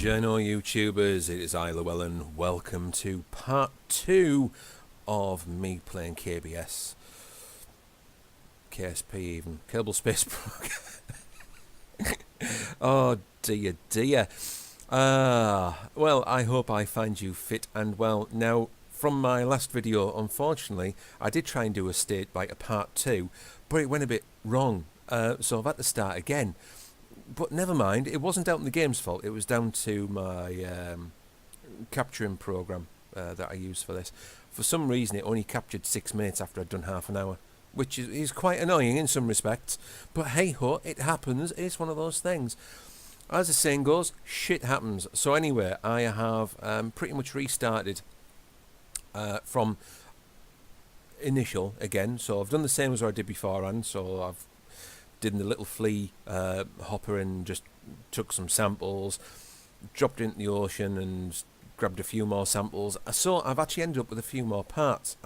Buongiorno YouTubers, it is Llew and welcome to part 2 of me playing KBS. KSP even. Kerbal Space Program. Oh dear dear. Well, I hope I find you fit and well. Now, from my last video, unfortunately, I did try and do a part 2, but it went a bit wrong. So I've had to start again. But never mind, it wasn't down to the game's fault, it was down to my capturing program that I used for this. For some reason it only captured 6 minutes after I'd done half an hour, which is quite annoying in some respects, but hey ho, it happens, it's one of those things. As the saying goes, shit happens. So anyway, I have pretty much restarted from initial again, so I've done the same as I did beforehand, so I've did the little flea hopper and just took some samples, dropped it into the ocean and grabbed a few more samples. So I've actually ended up with a few more parts.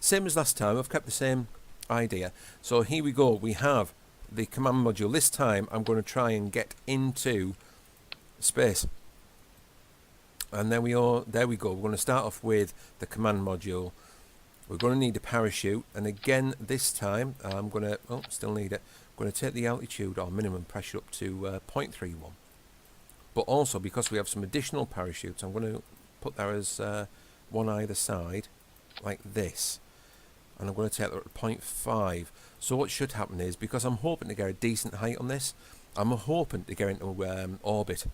Same as last time, I've kept the same idea. So here we go, we have the command module. This time I'm going to try and get into space. And there we go, we're going to start off with the command module. We're going to need a parachute, and again this time I'm going to, still need it, I'm going to take the altitude or minimum pressure up to 0.31. But also, because we have some additional parachutes, I'm going to put that as one either side, like this. And I'm going to take that at 0.5. So what should happen is, because I'm hoping to get a decent height on this, I'm hoping to get into orbit,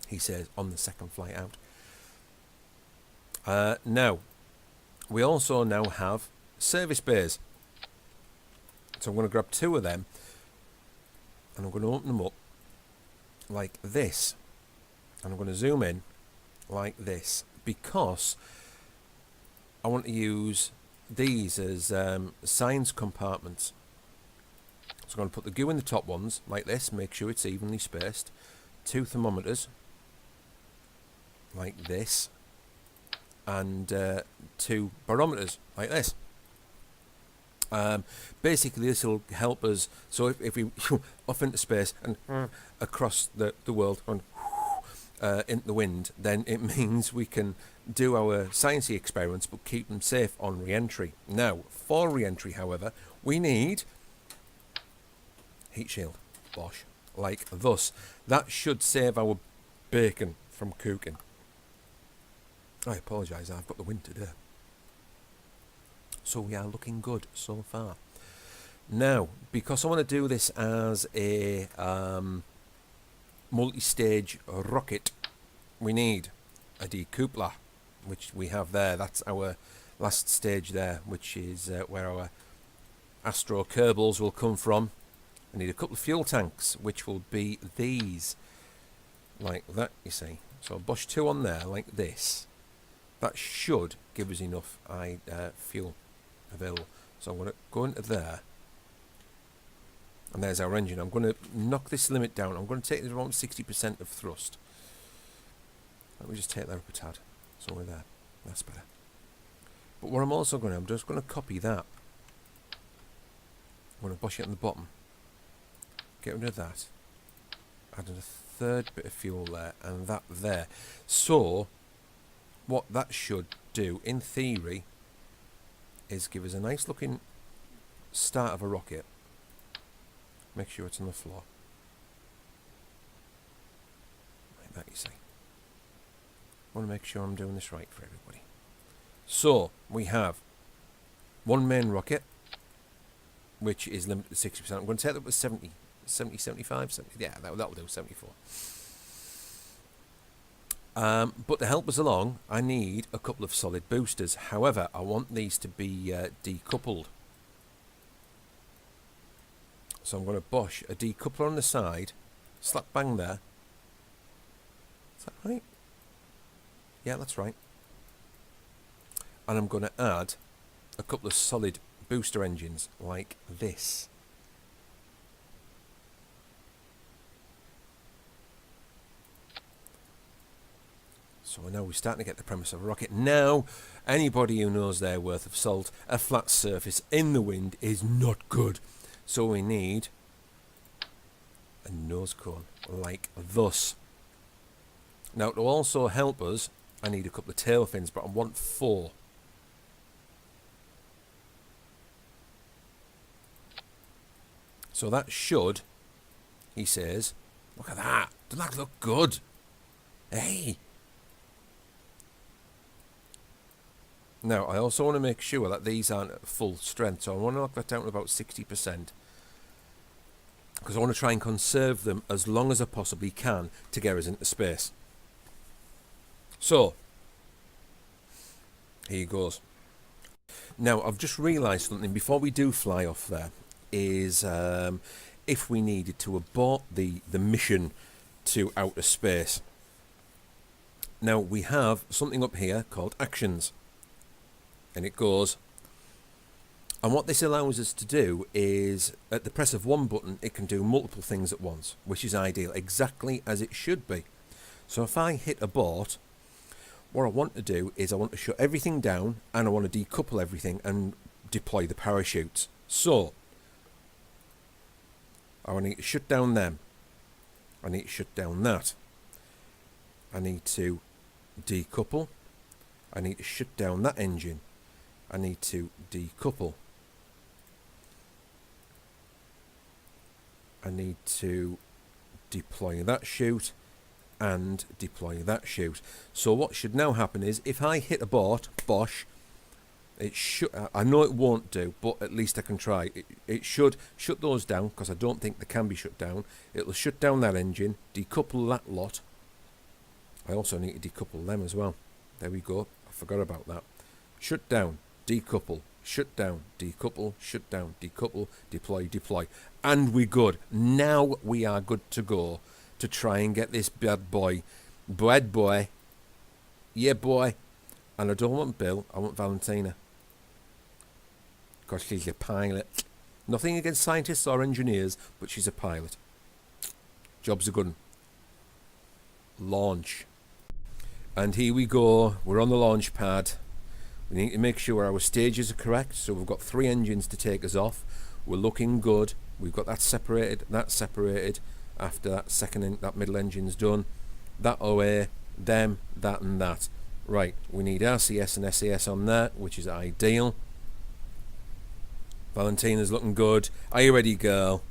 he says, on the second flight out. Now, we also now have service bays. So I'm going to grab 2 of them and I'm going to open them up like this, and I'm going to zoom in like this, because I want to use these as science compartments. So I'm going to put the goo in the top ones like this, make sure it's evenly spaced, 2 thermometers like this, and 2 barometers like this. Basically this will help us, so if we off into space and across the world and into the wind, then it means we can do our sciencey experiments but keep them safe on re-entry. Now, for re-entry, however, we need heat shield, Bosch, like thus. That should save our bacon from cooking. I apologise, I've got the wind today. So we are looking good so far. Now, because I want to do this as a multi-stage rocket, we need a decoupler, which we have there. That's our last stage there, which is where our Astro Kerbals will come from. I need a couple of fuel tanks, which will be these, like that, you see. So Bosch 2 on there, like this. That should give us enough fuel available. So I'm going to go into there, and there's our engine. I'm going to knock this limit down. I'm going to take it around 60% of thrust. Let me just take that up a tad. So we're there. That's better. But what I'm also going to, I'm just going to copy that. I'm going to Bosch it on the bottom. Get rid of that. Add a 3rd bit of fuel there, and that there. So what that should do, in theory, is give us a nice looking start of a rocket. Make sure it's on the floor. Like that, you see. I want to make sure I'm doing this right for everybody. So, we have one main rocket, which is limited to 60%. I'm going to take that up to 70, 75, 70, yeah, that'll do, 74. But to help us along, I need a couple of solid boosters. However, I want these to be decoupled. So I'm going to Bosch a decoupler on the side, slap bang there. Is that right? Yeah, that's right. And I'm going to add a couple of solid booster engines like this. So now we're starting to get the premise of a rocket. Now, anybody who knows their worth of salt, a flat surface in the wind is not good. So we need a nose cone, like thus. Now, to also help us, I need a couple of tail fins, but I want 4. So that should, he says, look at that. Doesn't that look good? Hey. Now, I also want to make sure that these aren't at full strength, so I want to knock that down to about 60%. Because I want to try and conserve them as long as I possibly can to get us into space. So, here goes. Now, I've just realised something before we do fly off there, is if we needed to abort the mission to outer space. Now, we have something up here called actions. And it goes, and what this allows us to do is, at the press of one button, it can do multiple things at once, which is ideal, exactly as it should be. So if I hit abort, what I want to do is I want to shut everything down, and I want to decouple everything and deploy the parachutes. So, I need to shut down them. I need to shut down that. I need to decouple. I need to shut down that engine. I need to decouple. I need to deploy that chute and deploy that chute. So what should now happen is, if I hit abort, bosh, it should, I know it won't do, but at least I can try. It should shut those down, because I don't think they can be shut down. It'll shut down that engine, decouple that lot. I also need to decouple them as well. There we go. I forgot about that. Shut down, decouple, shut down, decouple, shut down, decouple, deploy, deploy. And we're good. Now we are good to go to try and get this bad boy, yeah boy. And I don't want Bill, I want Valentina. Because she's a pilot. Nothing against scientists or engineers, but she's a pilot. Job's a good one. Launch. And here we go, we're on the launch pad. We need to make sure our stages are correct. So we've got 3 engines to take us off. We're looking good. We've got that separated, after that that middle engine's done. That away, them, that and that. Right, we need RCS and SAS on that, which is ideal. Valentina's looking good. Are you ready, girl?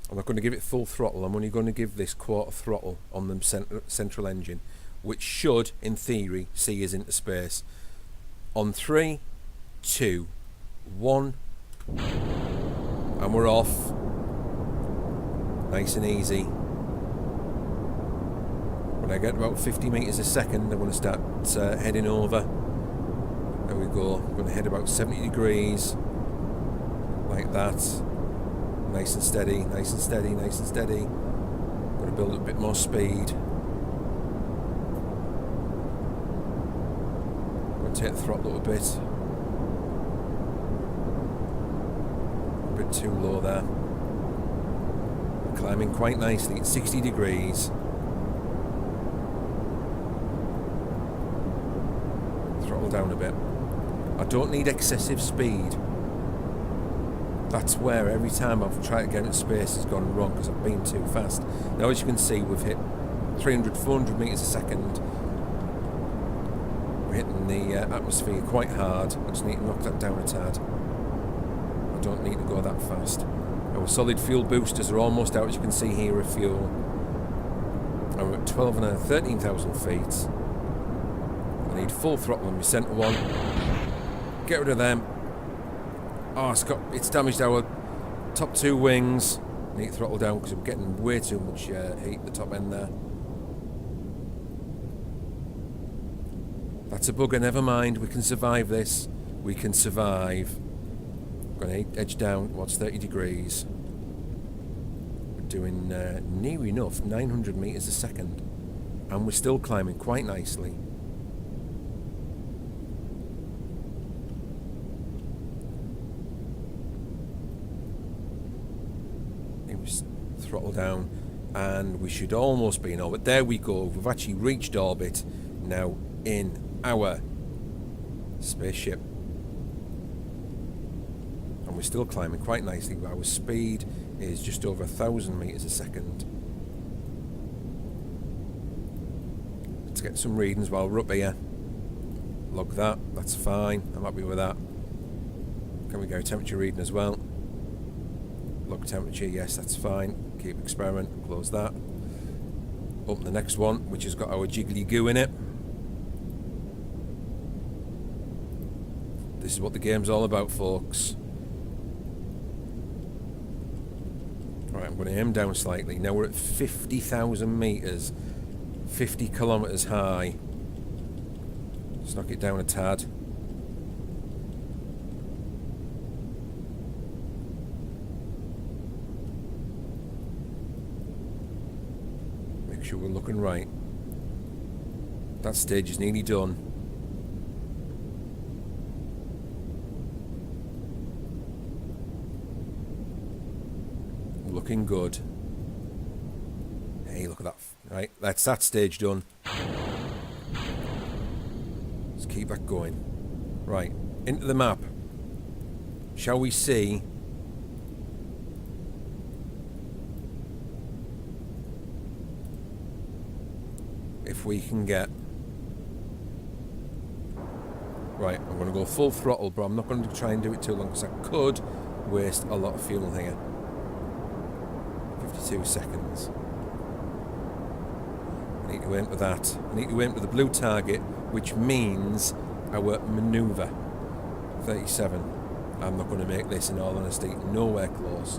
I'm not going to give it full throttle. I'm only going to give this quarter throttle on the central engine, which should, in theory, see us into space. On 3, 2, 1, and we're off. Nice and easy. When I get about 50 metres a second, I'm going to start heading over. There we go. I'm going to head about 70 degrees, like that. Nice and steady, nice and steady, nice and steady. I'm going to build a bit more speed. I'm going to take the throttle up a bit. A bit too low there. Climbing quite nicely at 60 degrees. Throttle down a bit. I don't need excessive speed. That's where every time I've tried to get into space has gone wrong, because I've been too fast. Now, as you can see, we've hit 300, 400 metres a second. We're hitting the atmosphere quite hard. I just need to knock that down a tad. I don't need to go that fast. Our solid fuel boosters are almost out, as you can see here, of fuel. And we're at 13,000 feet. I need full throttle on my centre one. Get rid of them. Oh, it's damaged our top 2 wings. Need to throttle down because we're getting way too much heat at the top end there. That's a bugger, never mind. We can survive this. We can survive. I'm going to edge down towards 30 degrees. We're doing near enough 900 metres a second. And we're still climbing quite nicely. Throttle down, and we should almost be in orbit. There we go. We've actually reached orbit now in our spaceship, and we're still climbing quite nicely. Our speed is just over 1,000 meters a second. Let's get some readings while we're up here. Log that, that's fine, I'm happy with that. Can we go temperature reading as well? Log temperature, yes, that's fine. Keep experiment, close that. Open the next one, which has got our jiggly goo in it. This is what the game's all about, folks. Right, I'm going to aim down slightly. Now we're at 50,000 metres, 50 kilometres high. Let's knock it down a tad. Make sure we're looking right. That stage is nearly done. Looking good. Hey, look at that. Right, that's that stage done. Let's keep that going. Right, into the map. Shall we see if we can get... Right, I'm going to go full throttle, but I'm not going to try and do it too long because I could waste a lot of fuel here. 52 seconds. I need to aim for that. I need to aim for the blue target, which means our manoeuvre. 37. I'm not going to make this, in all honesty, nowhere close.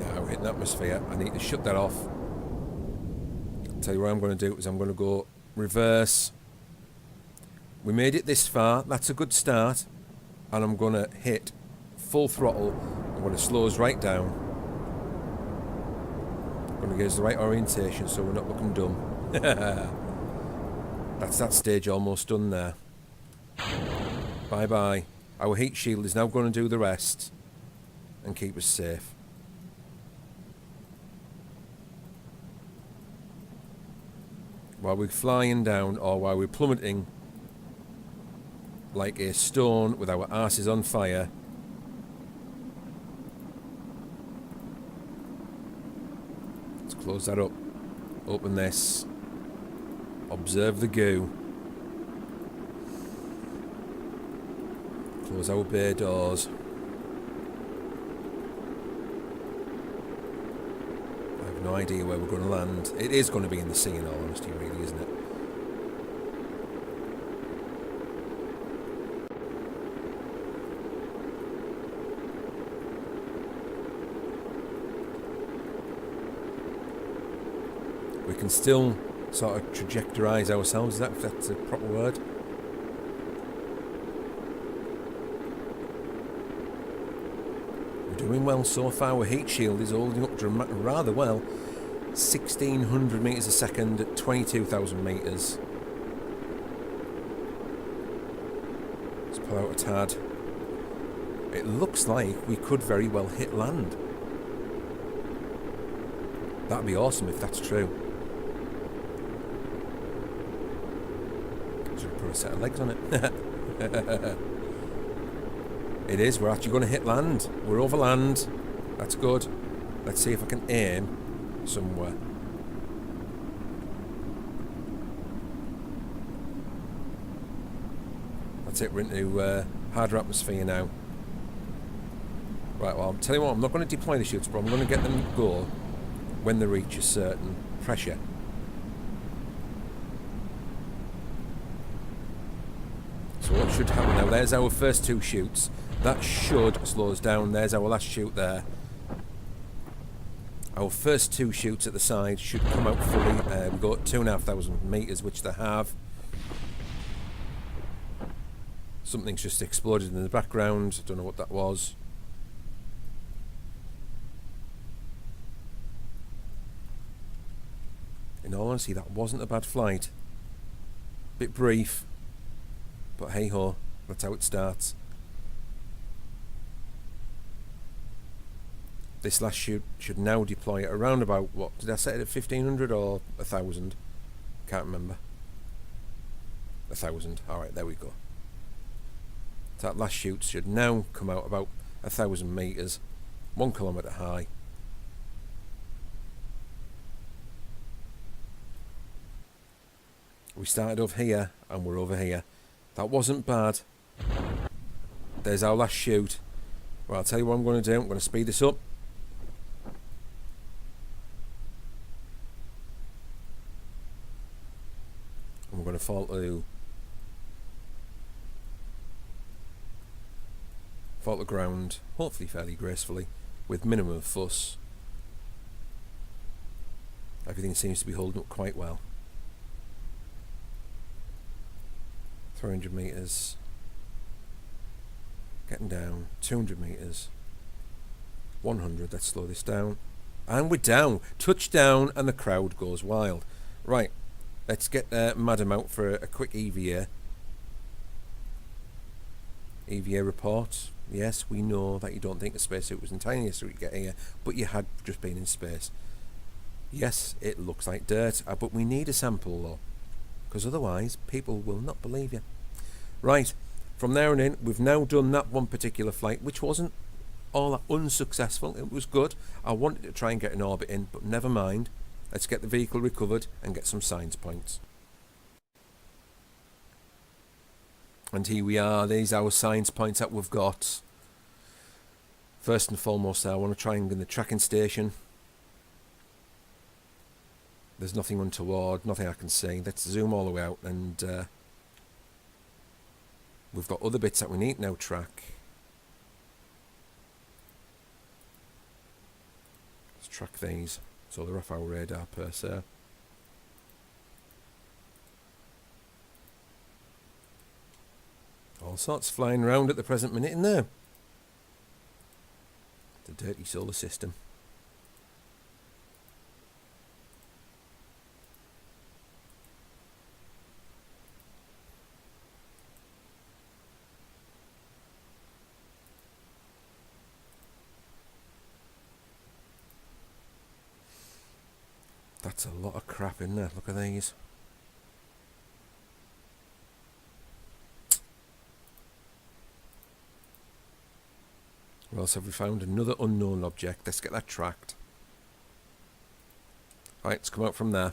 Now we're hitting atmosphere. I need to shut that off. I'll tell you what I'm going to do is I'm going to go reverse. We made it this far, that's a good start, and I'm going to hit full throttle. I'm going to slow us right down. I'm going to get us the right orientation so we're not looking dumb. That's that stage almost done there. Bye bye. Our heat shield is now going to do the rest and keep us safe. While we're flying down or while we're plummeting like a stone with our arses on fire. Let's close that up. Open this. Observe the goo. Close our bay doors. I have no idea where we're going to land. It is going to be in the sea, in all honesty, really, isn't it? We can still sort of trajectorise ourselves, if that's a proper word. We're doing well so far. Our heat shield is holding up rather well. 1,600 metres a second at 22,000 metres. Let's pull out a tad. It looks like we could very well hit land. That'd be awesome if that's true. Put a set of legs on it. It is, we're actually going to hit land. We're over land. That's good. Let's see if I can aim somewhere. That's it, we're into harder atmosphere now. Right, well, I'm telling you what, I'm not going to deploy the shoots, but I'm going to get them to go when they reach a certain pressure. So what should happen now? There's our first two shoots. That should slow us down. There's our last shoot there. Our first two shoots at the side should come out fully. We've got 2,500 metres, which they have. Something's just exploded in the background. I don't know what that was. In all honesty, that wasn't a bad flight. Bit brief. But hey ho, that's how it starts. This last shoot should now deploy at around about, what, did I set it at 1,500 or 1,000? Can't remember. 1,000, alright, there we go. That last shoot should now come out about 1,000 metres. 1 kilometre high. We started over here and we're over here. That wasn't bad. There's our last shoot. Well, I'll tell you what I'm going to do. I'm going to speed this up. I'm going to fall to the ground, hopefully fairly gracefully, with minimum fuss. Everything seems to be holding up quite well. 300 metres. Getting down. 200 metres. 100. Let's slow this down. And we're down. Touchdown, and the crowd goes wild. Right. Let's get Madam out for a quick EVA. EVA report. Yes, we know that you don't think the spacesuit was entirely necessary to get here, but you had just been in space. Yes, it looks like dirt, but we need a sample though, because otherwise people will not believe you. Right, from there on in, we've now done that one particular flight, which wasn't all that unsuccessful. It was good. I wanted to try and get an orbit in, but never mind. Let's get the vehicle recovered and get some science points. And here we are. These are our science points that we've got. First and foremost, I want to try and get the tracking station. There's nothing untoward, nothing I can see. Let's zoom all the way out, and we've got other bits that we need now track. Let's track these, so they're off our radar per se. All sorts flying around at the present minute in there. The dirty solar system. That's a lot of crap in there. Look at these. What else have we found? Another unknown object. Let's get that tracked. Right, let's come out from there.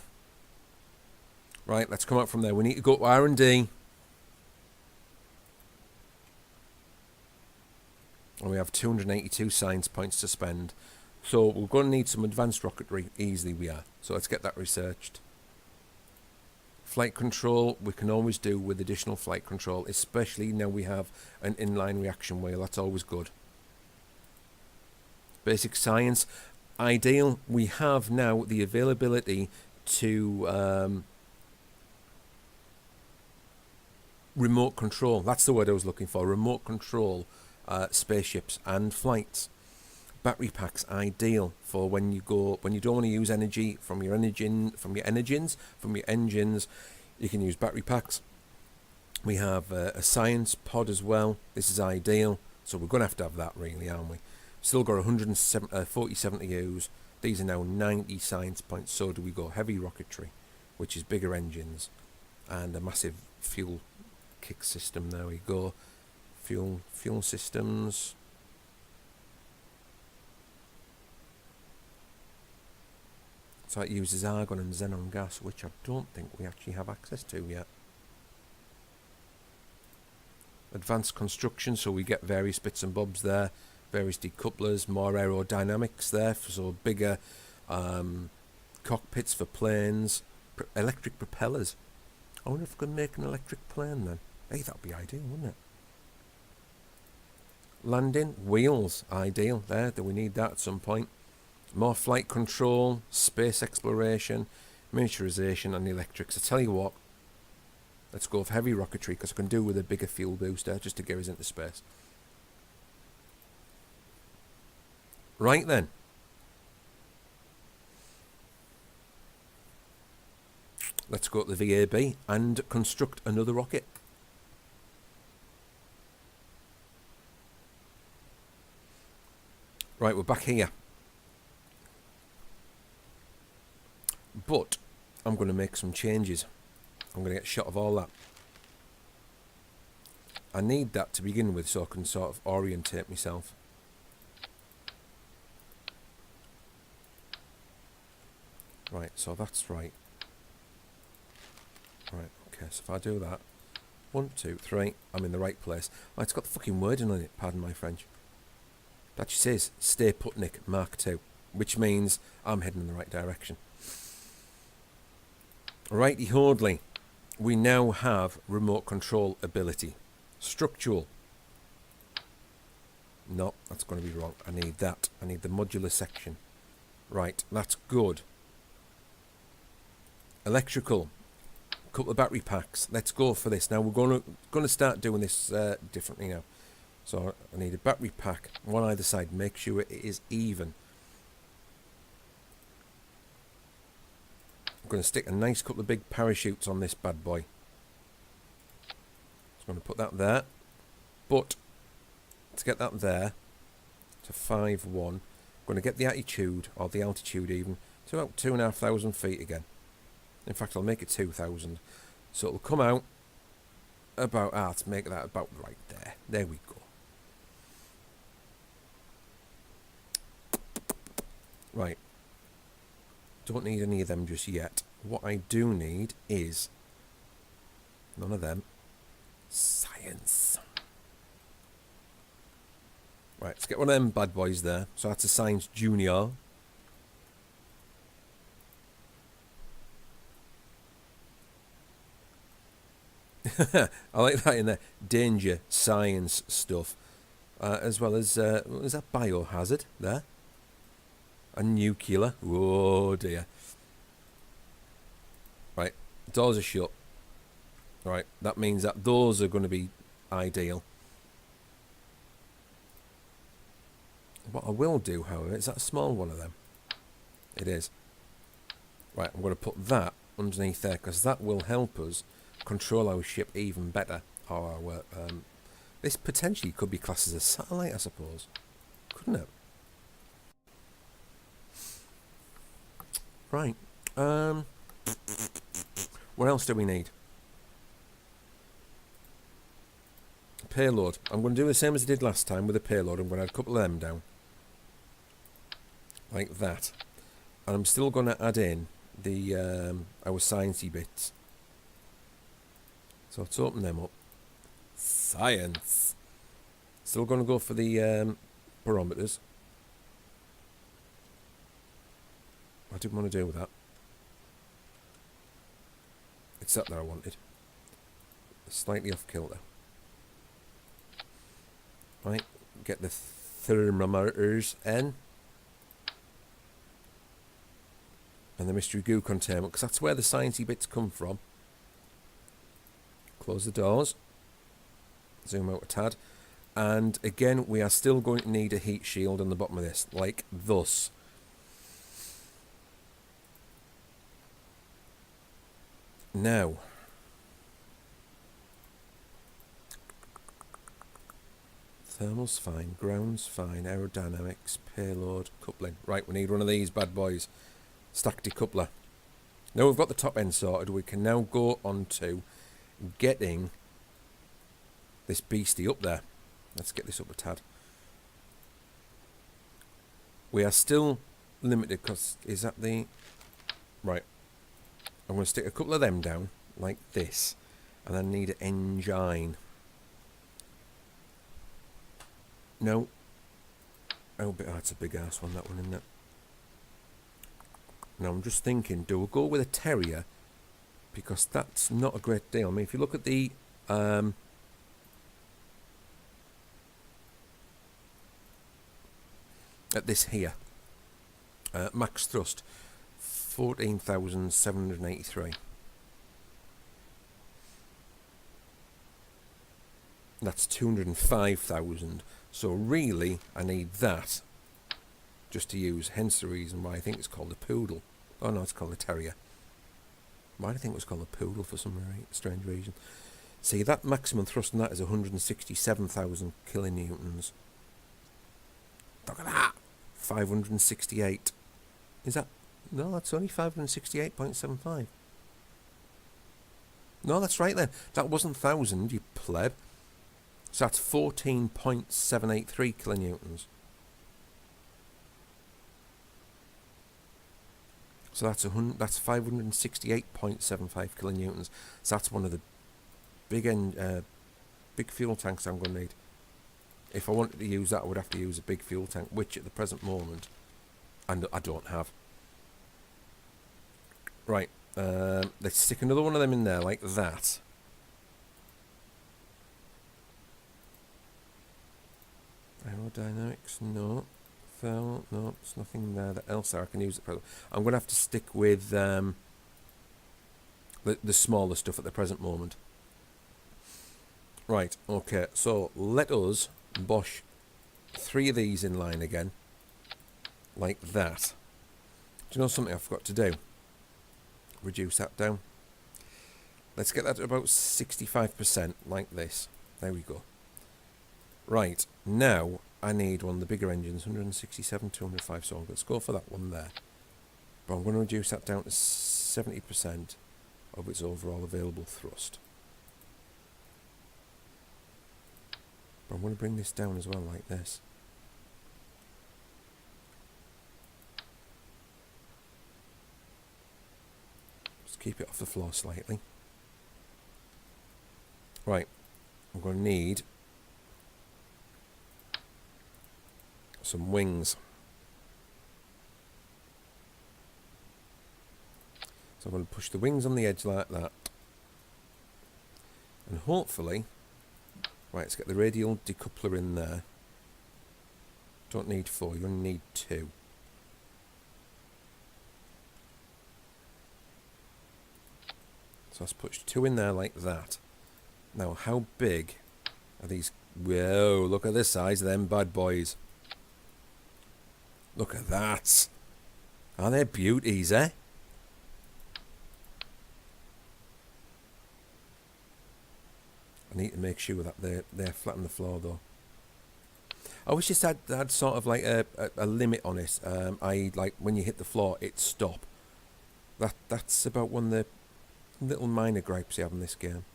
Right, let's come out from there. We need to go to R&D. And we have 282 science points to spend. So we're going to need some advanced rocketry. Easily we are. So let's get that researched. Flight control, we can always do with additional flight control, especially now we have an inline reaction wheel. That's always good. Basic science, ideal. We have now the availability to remote control. That's the word I was looking for. Remote control spaceships and flights. Battery packs ideal for when you don't want to use energy from your engines. You can use battery packs. We have a science pod as well. This is ideal. So we're going to have that, really, aren't we? Still got 147 to use. These are now 90 science points. So do we go heavy rocketry, which is bigger engines, and a massive fuel kick system. There we go. Fuel systems. So it uses argon and xenon gas, which I don't think we actually have access to yet. Advanced construction, so we get various bits and bobs there. Various decouplers, more aerodynamics there, so bigger cockpits for planes. Electric propellers. I wonder if we can make an electric plane then. Hey, that'd be ideal, wouldn't it? Landing, wheels, ideal there. Do we need that at some point? More flight control, space exploration, miniaturization and electrics. I tell you what, let's go for heavy rocketry because I can do with a bigger fuel booster just to get us into space. Right then. Let's go to the VAB and construct another rocket. Right, we're back here. But I'm going to make some changes. I'm going to get a shot of all that. I need that to begin with so I can sort of orientate myself. Right, so that's right. Right, okay, so if I do that, 1, 2, 3, I'm in the right place. Oh, it's got the fucking wording on it, pardon my French. That just says, Stay Put Nick Mark II, which means I'm heading in the right direction. Righty Hoardley, we now have remote control ability. Structural. No, that's going to be wrong. I need that. I need the modular section. Right, that's good. Electrical. Couple of battery packs. Let's go for this. Now we're going to start doing this differently now. So I need a battery pack, one either side. Make sure it is even. I'm going to stick a nice couple of big parachutes on this bad boy. Just going to put that there. But to get that there to 5.1, I'm going to get the attitude, or the altitude even, to about 2,500 feet again. In fact, I'll make it 2,000. So it'll come out about, let's make that about right there. There we go. Right. Don't need any of them just yet. What I do need is none of them. Science. Right, let's get one of them bad boys there. So that's a Science Junior. I like that in there. Danger, science stuff. As well as, is that biohazard there? A nuclear. Oh dear. Right, doors are shut. Right, that means that those are going to be ideal. What I will do, however, is that a small one of them? It is. Right, I'm going to put that underneath there because that will help us control our ship even better. Or our, this potentially could be classed as a satellite, I suppose. Couldn't it? Right. What else do we need? Payload. I'm going to do the same as I did last time with the payload. I'm going to add a couple of them down. Like that. And I'm still going to add in the our sciencey bits. So let's open them up. Science. Still going to go for the barometers. I didn't want to deal with that. It's that I wanted. Slightly off kilter. Right, get the thermometers in. And the mystery goo containment, because that's where the sciencey bits come from. Close the doors. Zoom out a tad. And again, we are still going to need a heat shield on the bottom of this, like thus. Now, thermal's fine, ground's fine, aerodynamics, payload, coupling. Right, we need one of these bad boys. Stack decoupler. Now we've got the top end sorted, we can now go on to getting this beastie up there. Let's get this up a tad. We are still limited because, is that the... Right. I'm going to stick a couple of them down, like this. And then need an engine. No. Oh, that's a big ass one, that one, isn't it? Now, I'm just thinking, do we go with a Terrier? Because that's not a great deal. I mean, if you look at the... at this here. Max thrust. 14,783. That's 205,000. So really, I need that just to use. Hence the reason why I think it's called a poodle. Oh no, it's called a terrier. Why do I think it was called a poodle for some strange reason? See, that maximum thrust on that is 167,000 kilonewtons. Look at that! 568. Is that... No, that's only 568.75. No, that's right then. That wasn't 1,000, you pleb. So that's 14.783 kilonewtons. So that's 568.75 kilonewtons. So that's one of the big fuel tanks I'm going to need. If I wanted to use that, I would have to use a big fuel tank, which at the present moment I don't have. Right, let's stick another one of them in there like that. Aerodynamics, no. Thermal, no, there's nothing there else there I can use at present. I'm going to have to stick with the smaller stuff at the present moment. Right, okay, so let us bosh 3 of these in line again, like that. Do you know something I forgot to do? Reduce that down. Let's get that to about 65%, like this. There we go. Right, now I need one of the bigger engines, 167, 205, so let's go for that one there. But I'm going to reduce that down to 70% of its overall available thrust. But I'm going to bring this down as well, like this. Just keep it off the floor slightly. Right, I'm going to need some wings. So I'm going to push the wings on the edge like that. And hopefully, right, let's get the radial decoupler in there. Don't need 4, you only need 2. So let's push 2 in there like that. Now, how big are these? Whoa, look at the size of them bad boys. Look at that. Are they beauties, eh? I need to make sure that they're flat on the floor, though. I wish this had sort of like a limit on it. I.e., like when you hit the floor, it stop. That's about one of the little minor gripes you have in this game.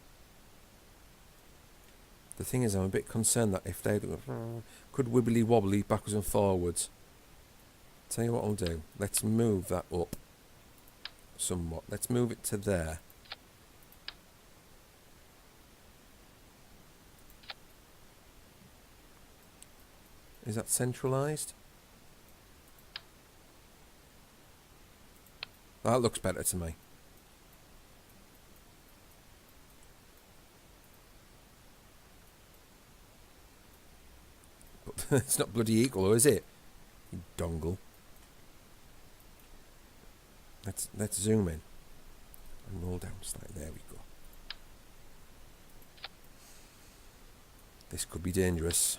The thing is, I'm a bit concerned that if they could wibbly wobbly backwards and forwards. Tell you what I'll do. Let's move that up somewhat. Let's move it to there. Is that centralised? That looks better to me. But it's not bloody equal, is it? You dongle. Let's zoom in and roll down slightly. There we go. This could be dangerous.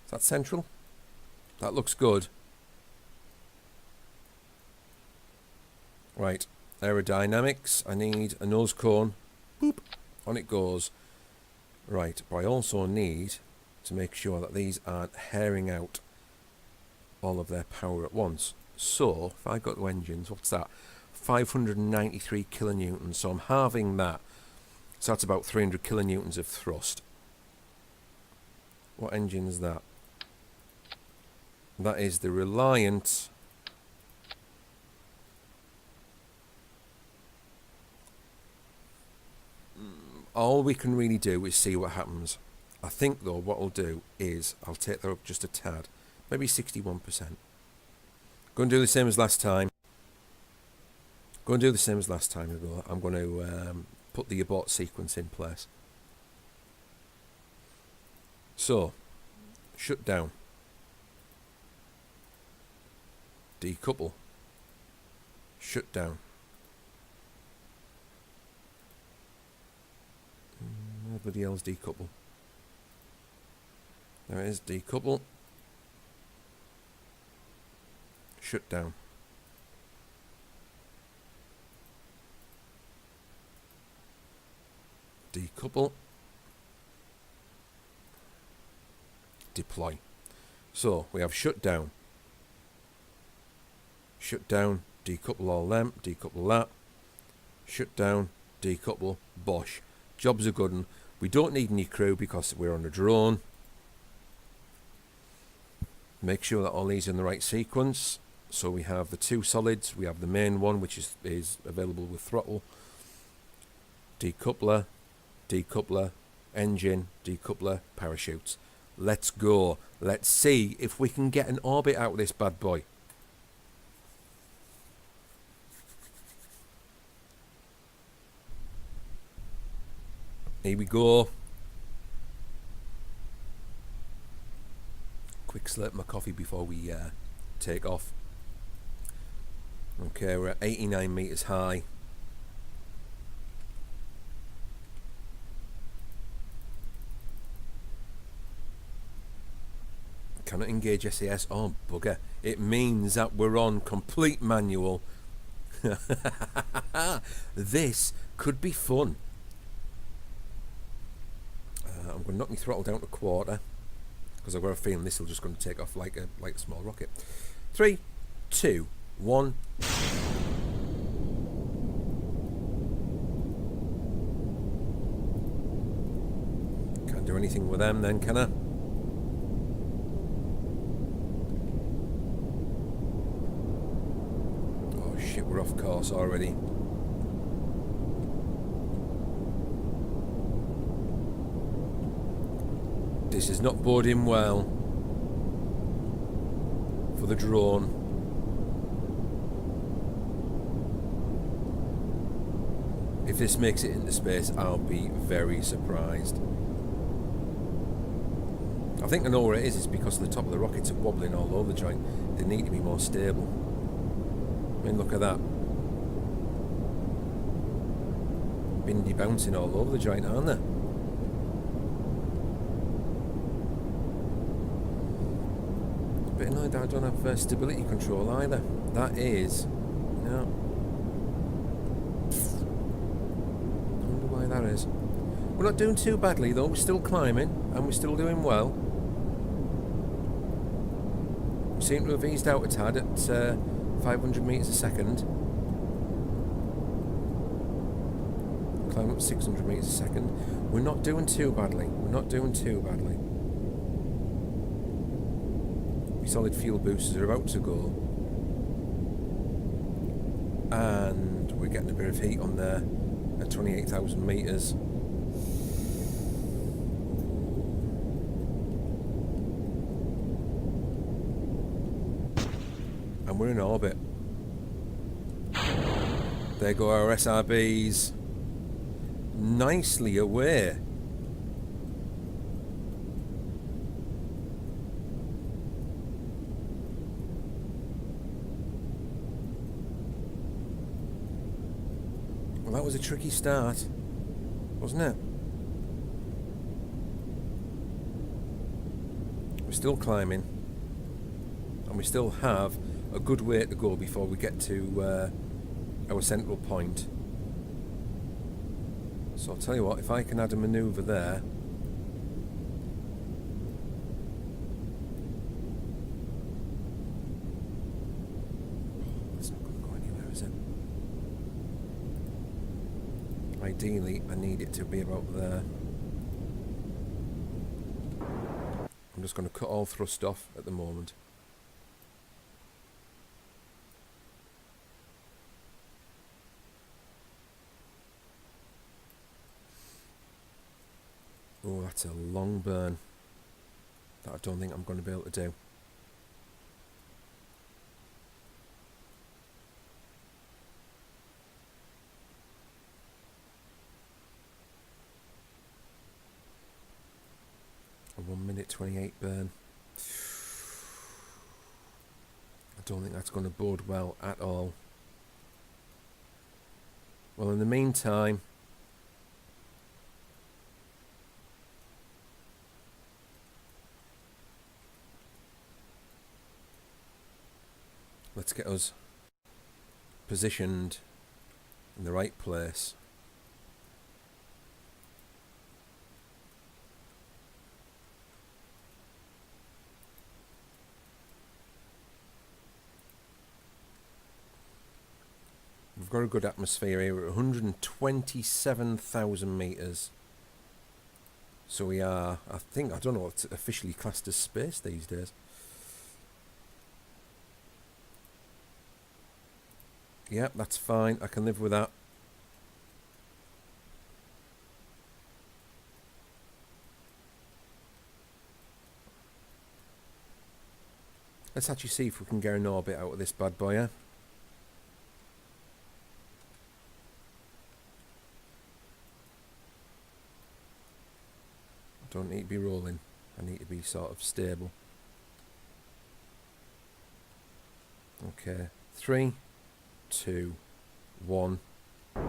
Is that central? That looks good. Right, aerodynamics. I need a nose cone. Boop. On it goes. Right, but I also need to make sure that these aren't herring out all of their power at once. So, if I go to engines, what's that? 593 kilonewtons. So I'm halving that. So that's about 300 kilonewtons of thrust. What engine is that? That is the Reliant all we can really do is see what happens. I think though what I'll do is I'll take that up just a tad, maybe 61%. Go and do the same as last time. I'm going to put the abort sequence in place. So, shut down. Decouple. Shut down. Nobody else decouple. There it is, decouple. Shut down. Decouple. Deploy. So we have shut down. Shut down, decouple all them, decouple that. Shut down, decouple, bosh. Job's a good one. We don't need any crew because we're on a drone. Make sure that all these are in the right sequence. So we have the two solids, we have the main one which is available with throttle, decoupler, decoupler, engine, decoupler, parachutes. Let's go. Let's see if we can get an orbit out of this bad boy. Here we go. Quick slurp my coffee before we take off. Okay, we're at 89 meters high. Cannot engage SAS. Oh, bugger. It means that we're on complete manual. This could be fun. I'm going to knock my throttle down to quarter, because I've got a feeling this is just going to take off like a small rocket. 3, 2, 1. Can't do anything with them then, can I? Oh shit, we're off course already. This is not boding well for the drone. If this makes it into space, I'll be very surprised. I think I know where it is. It's because the top of the rockets are wobbling all over the joint. They need to be more stable. I mean, look at that. Bindy bouncing all over the joint, aren't they? But no, I don't have stability control either. That is... no. I wonder why that is. We're not doing too badly though. We're still climbing and we're still doing well. We seem to have eased out a tad at 500 meters a second. Climb up 600 meters a second. We're not doing too badly. We're not doing too badly. Solid fuel boosters are about to go, and we're getting a bit of heat on there at 28,000 meters. And we're in orbit. There go our SRBs, nicely away. Well, that was a tricky start, wasn't it? We're still climbing, and we still have a good way to go before we get to our central point. So I'll tell you what, if I can add a manoeuvre there, ideally, I need it to be about there. I'm just going to cut all thrust off at the moment. Oh, that's a long burn that I don't think I'm going to be able to do. A 1 minute 28 burn. I don't think that's going to bode well at all. Well, in the meantime, let's get us positioned in the right place. We've got a good atmosphere here. We're at 127,000 meters. So we are, I don't know what's officially classed as space these days. Yep, that's fine. I can live with that. Let's actually see if we can get an orbit out of this bad boy, yeah? I don't need to be rolling. I need to be sort of stable. Okay. 3, 2, 1. I'm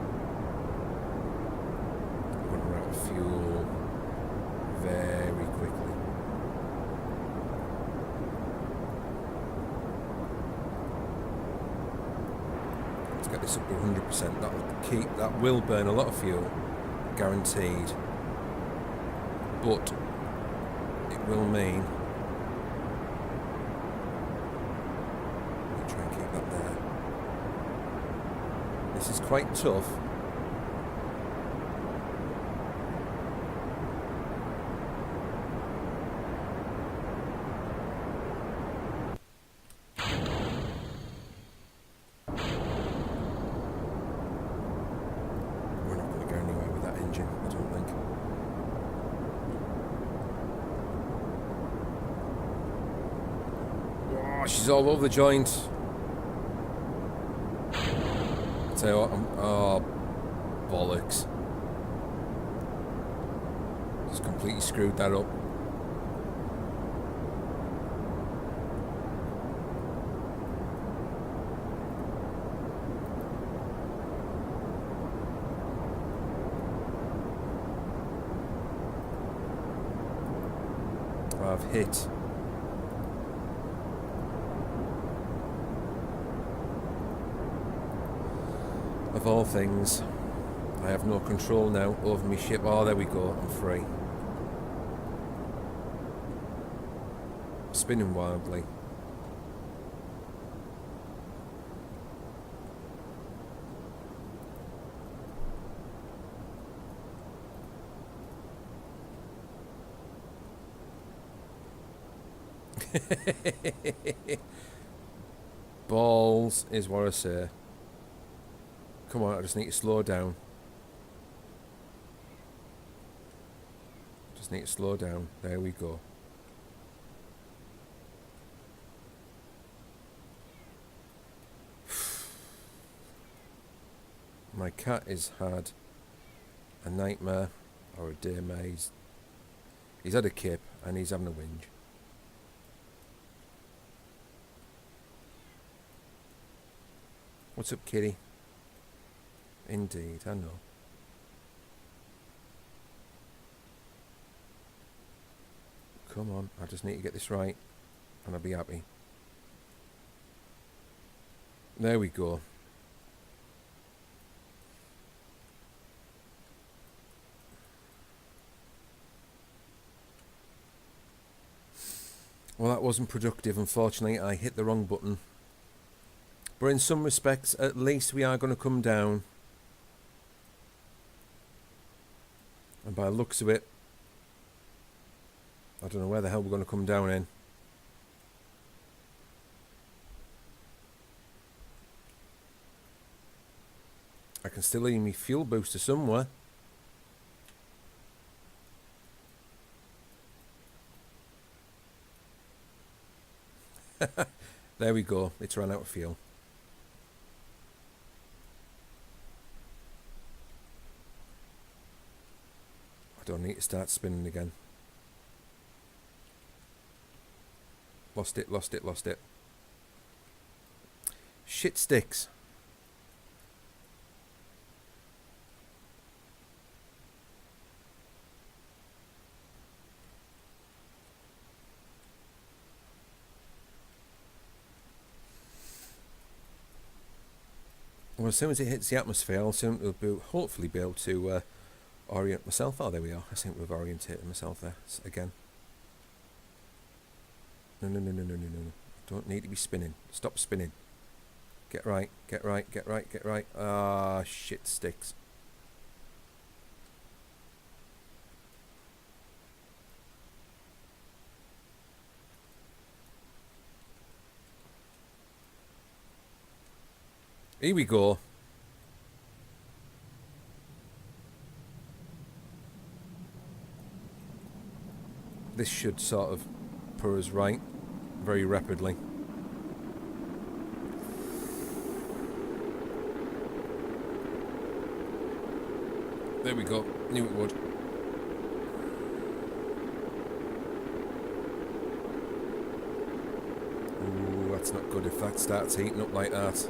going to run out of fuel very quickly. Let's get this up to 100%. That will burn a lot of fuel, guaranteed. But it will mean, let me try and keep that there. This is quite tough. We're not going to go anywhere with that engine, I don't think. Oh, she's all over the joint. I'll tell you what, oh, bollocks. Just completely screwed that up. I've hit. Of all things, I have no control now over my ship. Oh, there we go, I'm free. Spinning wildly. Balls is what I say. Come on, I just need to slow down. Just need to slow down. There we go. My cat has had a nightmare or a daymare. He's had a kip and he's having a whinge. What's up, kitty? Indeed, I know. Come on, I just need to get this right and I'll be happy. There we go. Well, that wasn't productive, unfortunately. I hit the wrong button. But in some respects, at least we are going to come down. And by the looks of it, I don't know where the hell we're going to come down in. I can still hear me fuel booster somewhere. There we go. It's run out of fuel. I don't need to start spinning again. Lost it, lost it, lost it. Shit sticks. Well, as soon as it hits the atmosphere, I'll soon hopefully be able to orient myself. Oh, there we are. I think we've orientated myself there again. No, no, no, no, no, no, no. Don't need to be spinning. Stop spinning. Get right, get right, get right, get right. Ah, shit sticks. Here we go. This should sort of put us right very rapidly. There we go. Knew it would. Ooh, that's not good if that starts heating up like that.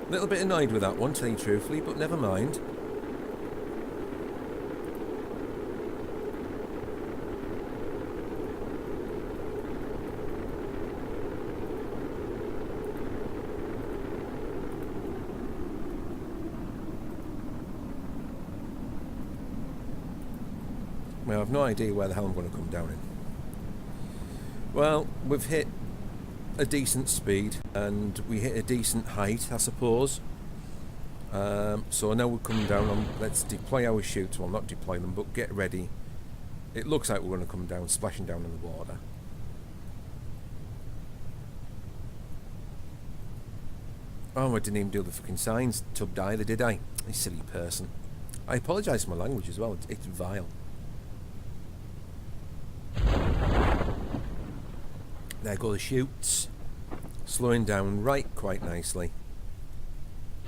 A little bit annoyed with that one, to tell you truthfully, but never mind. Well, I've no idea where the hell I'm going to come down in. Well, we've hit a decent speed and we hit a decent height, I suppose. So now we're coming down on, let's deploy our chutes. Well, not deploy them, but get ready. It looks like we're going to come down, splashing down in the water. Oh, I didn't even do the fucking signs tubbed either, did I? You silly person. I apologise for my language as well, it's vile. There go the chutes, slowing down right quite nicely,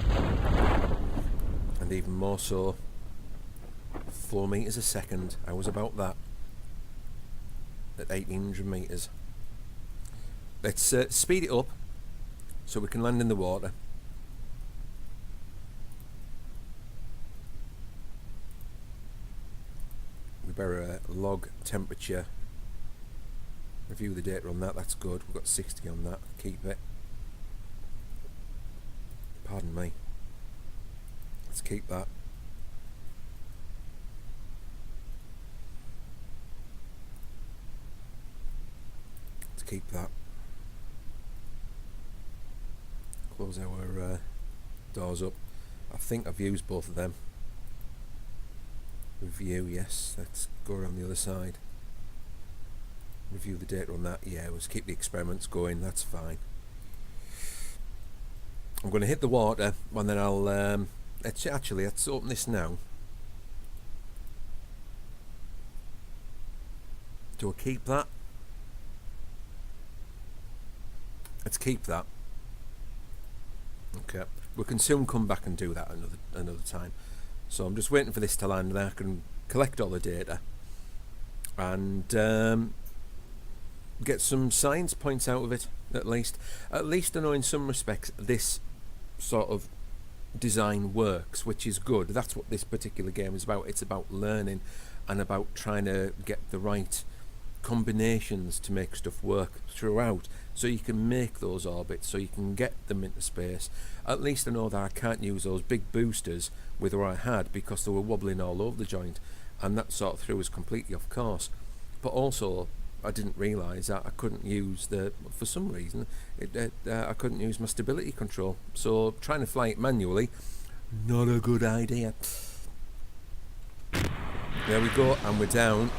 and even more so, 4 meters a second. I was about that at 1800 meters. Let's speed it up so we can land in the water. We better log temperature. Review the data on that, that's good. We've got 60 on that, keep it. Pardon me. Let's keep that. Let's keep that. Close our doors up. I think I've used both of them. Review, yes. Let's go around the other side. Review the data on that. Yeah, let's keep the experiments going, that's fine. I'm going to hit the water and then I'll let's open this now. Do I keep that? Let's keep that. Okay, we can soon come back and do that another time. So I'm just waiting for this to land, then I can collect all the data and get some science points out of it. At least I know in some respects this sort of design works, which is good. That's what this particular game is about. It's about learning and about trying to get the right combinations to make stuff work throughout, so you can make those orbits, so you can get them into space. At least I know that I can't use those big boosters with what I had because they were wobbling all over the joint, and that sort of threw us completely off course. But also I didn't realise that I couldn't use for some reason I couldn't use my stability control, so trying to fly it manually, not a good idea. There we go, and we're down.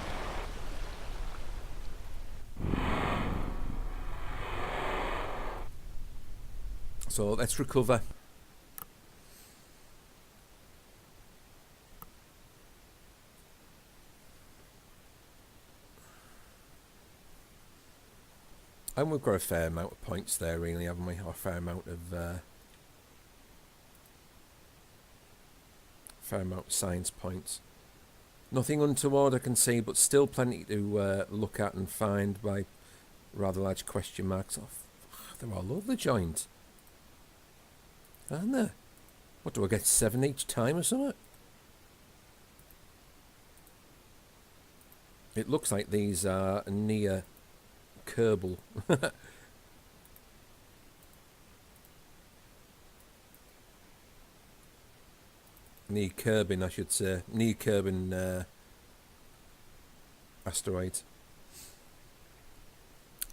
So let's recover. And we've got a fair amount of points there, really, haven't we? Or a fair amount of science points. Nothing untoward I can see, but still plenty to look at and find by rather large question marks. Oh, they're all over the joint, aren't they? What do I get, 7 each time or something? It looks like these are near Kerbal. Near Kerbin, I should say. Near Kerbin asteroids.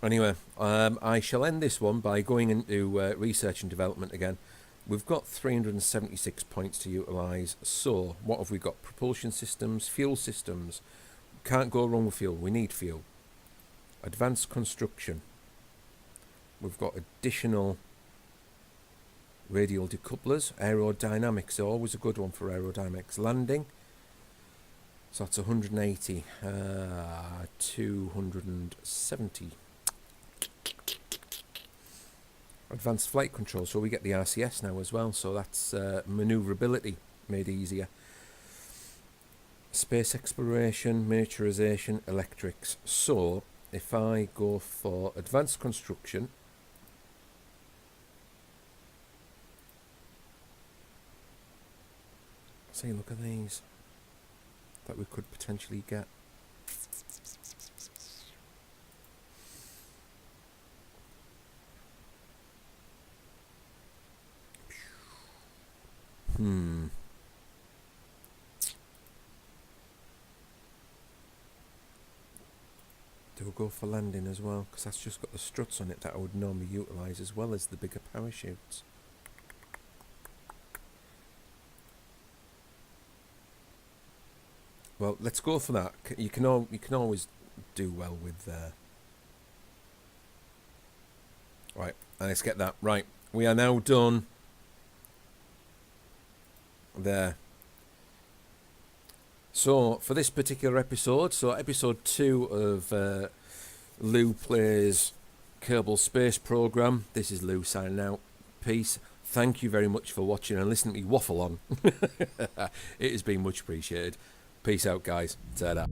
Anyway, I shall end this one by going into research and development again. We've got 376 points to utilise. So, what have we got? Propulsion systems, fuel systems. Can't go wrong with fuel. We need fuel. Advanced construction. We've got additional radial decouplers. Aerodynamics, always a good one for aerodynamics. Landing. So that's 180. 270. Advanced flight control. So we get the RCS now as well. So that's manoeuvrability made easier. Space exploration, miniaturization, electrics. So if I go for advanced construction, see, look at these that we could potentially get. Do we go for landing as well? Because that's just got the struts on it that I would normally utilise, as well as the bigger parachutes. Well, let's go for that. You can always do well with right, let's get that. Right, we are now done there. So for this particular episode, so episode 2 of Llew Plays Kerbal Space Program, this is Llew signing out. Peace. Thank you very much for watching and listening to me waffle on. It has been much appreciated. Peace out, guys. Ta-da.